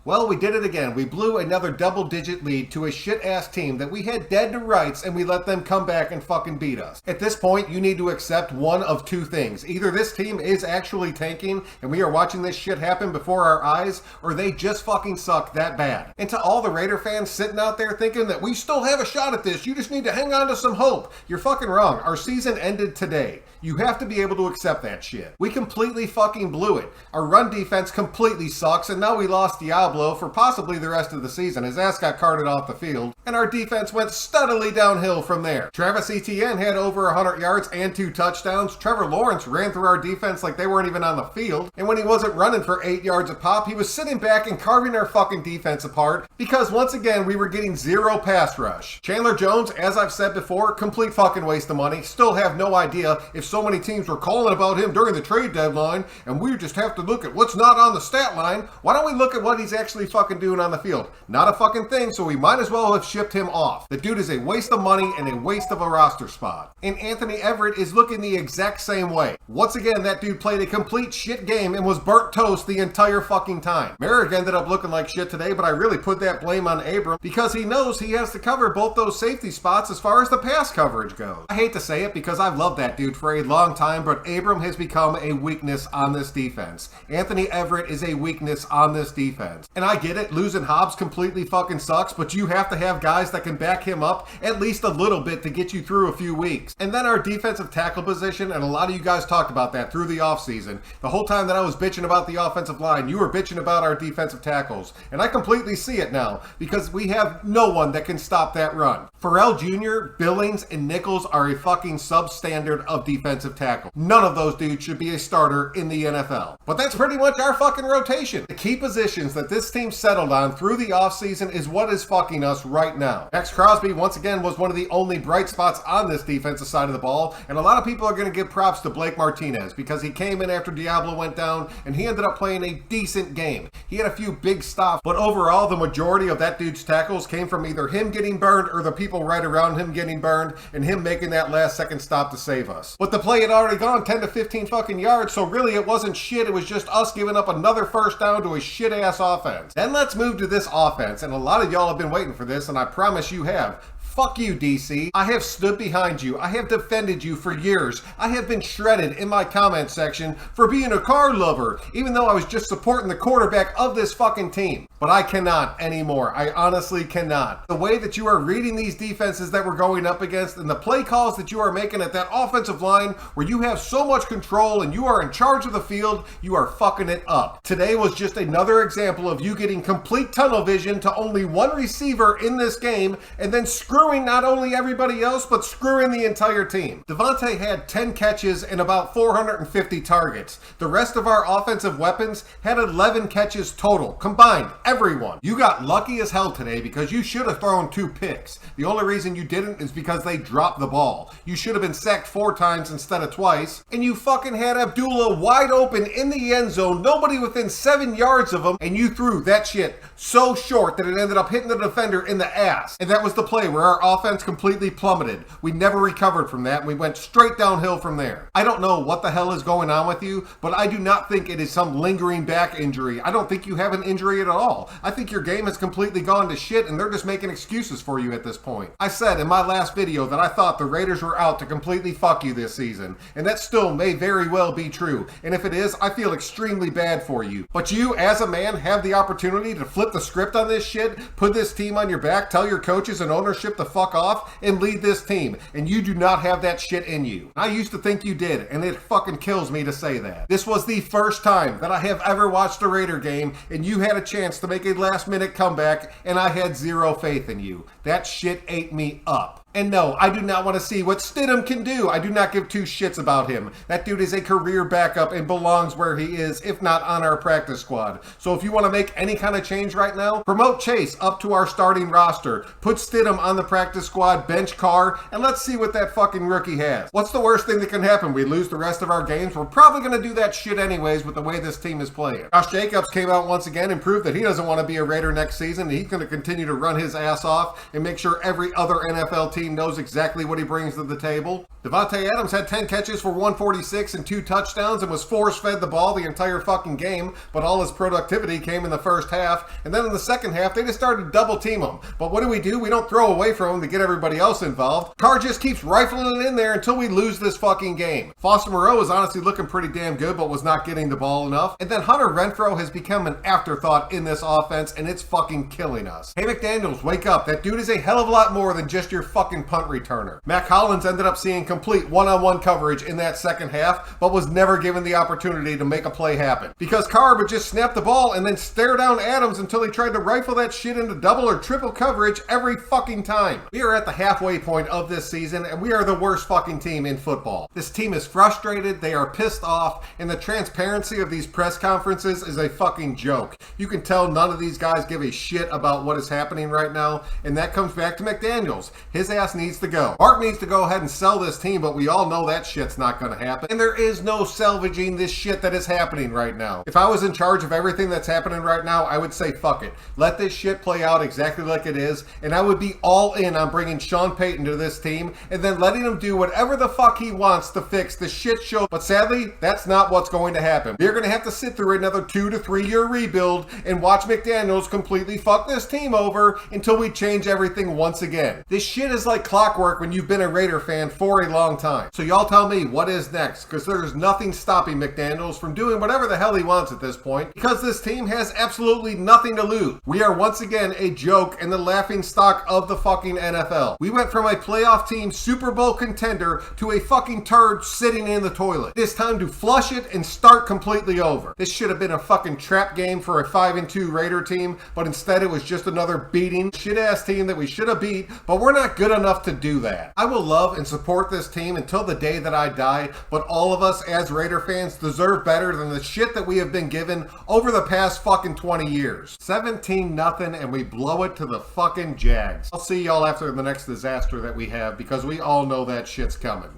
Well, we did it again. We blew another double-digit lead to a shit-ass team that we had dead to rights, and we let them come back and fucking beat us. At this point, you need to accept one of two things. Either this team is actually tanking, and we are watching this shit happen before our eyes, or they just fucking suck that bad. And to all the Raider fans sitting out there thinking that we still have a shot at this, you just need to hang on to some hope. You're fucking wrong. Our season ended today. You have to be able to accept that shit. We completely fucking blew it. Our run defense completely sucks, and now we lost Diablo for possibly the rest of the season. His ass got carted off the field, and our defense went steadily downhill from there. Travis Etienne had over 100 yards and 2 touchdowns. Trevor Lawrence ran through our defense like they weren't even on the field, and when he wasn't running for 8 yards a pop, he was sitting back and carving our fucking defense apart because once again, we were getting zero pass rush. Chandler Jones, as I've said before, complete fucking waste of money. Still have no idea if so many teams were calling about him during the trade deadline, and we just have to look at what's not on the stat line. Why don't we look at what he's actually fucking doing on the field? Not a fucking thing, so we might as well have shipped him off. The dude is a waste of money and a waste of a roster spot. And Anthony Everett is looking the exact same way. Once again, that dude played a complete shit game and was burnt toast the entire fucking time. Merrick ended up looking like shit today, but I really put that blame on Abram because he knows he has to cover both those safety spots as far as the pass coverage goes. I hate to say it because I've loved that dude for a long time, but Abram has become a weakness on this defense. Anthony Everett is a weakness on this defense. And I get it, losing Hobbs completely fucking sucks, but you have to have guys that can back him up at least a little bit to get you through a few weeks. And then our defensive tackle position, and a lot of you guys talked about that through the offseason. The whole time that I was bitching about the offensive line, you were bitching about our defensive tackles. And I completely see it now because we have no one that can stop that run. Farrell Jr., Billings, and Nichols are a fucking substandard of defensive tackle. None of those dudes should be a starter in the NFL. But that's pretty much our fucking rotation. The key positions that this team settled on through the offseason is what is fucking us right now. Max Crosby, once again, was one of the only bright spots on this defensive side of the ball, and a lot of people are going to give props to Blake Martinez because he came in after Diablo went down, and he ended up playing a decent game. He had a few big stops, but overall, the majority of that dude's tackles came from either him getting burned or the people right around him getting burned, and him making that last second stop to save us. But the play had already gone 10 to 15 fucking yards, so really it wasn't shit, it was just us giving up another first down to a shit-ass offense. Then let's move to this offense, and a lot of y'all have been waiting for this, and I promise you have. Fuck you, DC. I have stood behind you. I have defended you for years. I have been shredded in my comment section for being a car lover, even though I was just supporting the quarterback of this fucking team. But I cannot anymore. I honestly cannot. The way that you are reading these defenses that we're going up against and the play calls that you are making at that offensive line where you have so much control and you are in charge of the field, you are fucking it up. Today was just another example of you getting complete tunnel vision to only one receiver in this game and then screwing not only everybody else, but screwing the entire team. Devontae had 10 catches and about 450 targets. The rest of our offensive weapons had 11 catches total, combined, everyone. You got lucky as hell today because you should have thrown 2 picks. The only reason you didn't is because they dropped the ball. You should have been sacked 4 times instead of twice, and you fucking had Abdullah wide open in the end zone, nobody within 7 yards of him, and you threw that shit so short that it ended up hitting the defender in the ass. And that was the play where our offense completely plummeted. We never recovered from that, and we went straight downhill from there. I don't know what the hell is going on with you, but I do not think it is some lingering back injury. I don't think you have an injury at all. I think your game has completely gone to shit, and they're just making excuses for you at this point. I said in my last video that I thought the Raiders were out to completely fuck you this season, and that still may very well be true, and if it is, I feel extremely bad for you. But you, as a man, have the opportunity to flip the script on this shit, put this team on your back, tell your coaches and ownership to fuck off, and lead this team, and you do not have that shit in you. I used to think you did, and it fucking kills me to say that. This was the first time that I have ever watched a Raider game, and you had a chance to make a last-minute comeback, and I had zero faith in you. That shit ate me up. And no, I do not want to see what Stidham can do. I do not give 2 shits about him. That dude is a career backup and belongs where he is, if not on our practice squad. So if you want to make any kind of change right now, promote Chase up to our starting roster. Put Stidham on the practice squad, bench Carr, and let's see what that fucking rookie has. What's the worst thing that can happen? We lose the rest of our games? We're probably going to do that shit anyways with the way this team is playing. Josh Jacobs came out once again and proved that he doesn't want to be a Raider next season. He's going to continue to run his ass off and make sure every other NFL team Brady knows exactly what he brings to the table. Devontae Adams had 10 catches for 146 and 2 touchdowns and was force-fed the ball the entire fucking game, but all his productivity came in the first half, and then in the second half, they just started to double-team him. But what do? We don't throw away from him to get everybody else involved. Carr just keeps rifling it in there until we lose this fucking game. Foster Moreau is honestly looking pretty damn good, but was not getting the ball enough. And then Hunter Renfrow has become an afterthought in this offense, and it's fucking killing us. Hey, McDaniels, wake up. That dude is a hell of a lot more than just your fucking punt returner. Mac Hollins ended up seeing complete one-on-one coverage in that second half, but was never given the opportunity to make a play happen. Because Carr would just snap the ball and then stare down Adams until he tried to rifle that shit into double or triple coverage every fucking time. We are at the halfway point of this season, and we are the worst fucking team in football. This team is frustrated, they are pissed off, and the transparency of these press conferences is a fucking joke. You can tell none of these guys give a shit about what is happening right now, and that comes back to McDaniels. His ass needs to go. Mark needs to go ahead and sell this team, but we all know that shit's not gonna happen, and there is no salvaging this shit that is happening right now. If I was in charge of everything that's happening right now, I would say fuck it. Let this shit play out exactly like it is, and I would be all in on bringing Sean Payton to this team, and then letting him do whatever the fuck he wants to fix the shit show. But sadly, that's not what's going to happen. We're going to have to sit through another 2 to 3 year rebuild and watch McDaniels completely fuck this team over until we change everything once again. This shit is like clockwork when you've been a Raider fan for a long time. So y'all tell me what is next, because there's nothing stopping McDaniels from doing whatever the hell he wants at this point, because this team has absolutely nothing to lose. We are once again a joke and the laughing stock of the fucking NFL. We went from a playoff team Super Bowl contender to a fucking turd sitting in the toilet. It's time to flush it and start completely over. This should have been a fucking trap game for a 5-2 Raider team, but instead it was just another beating shit-ass team that we should have beat, but we're not good enough to do that. I will love and support this team until the day that I die, but all of us as Raider fans deserve better than the shit that we have been given over the past fucking 20 years. 17-0, and we blow it to the fucking Jags. I'll see y'all after the next disaster that we have, because we all know that shit's coming.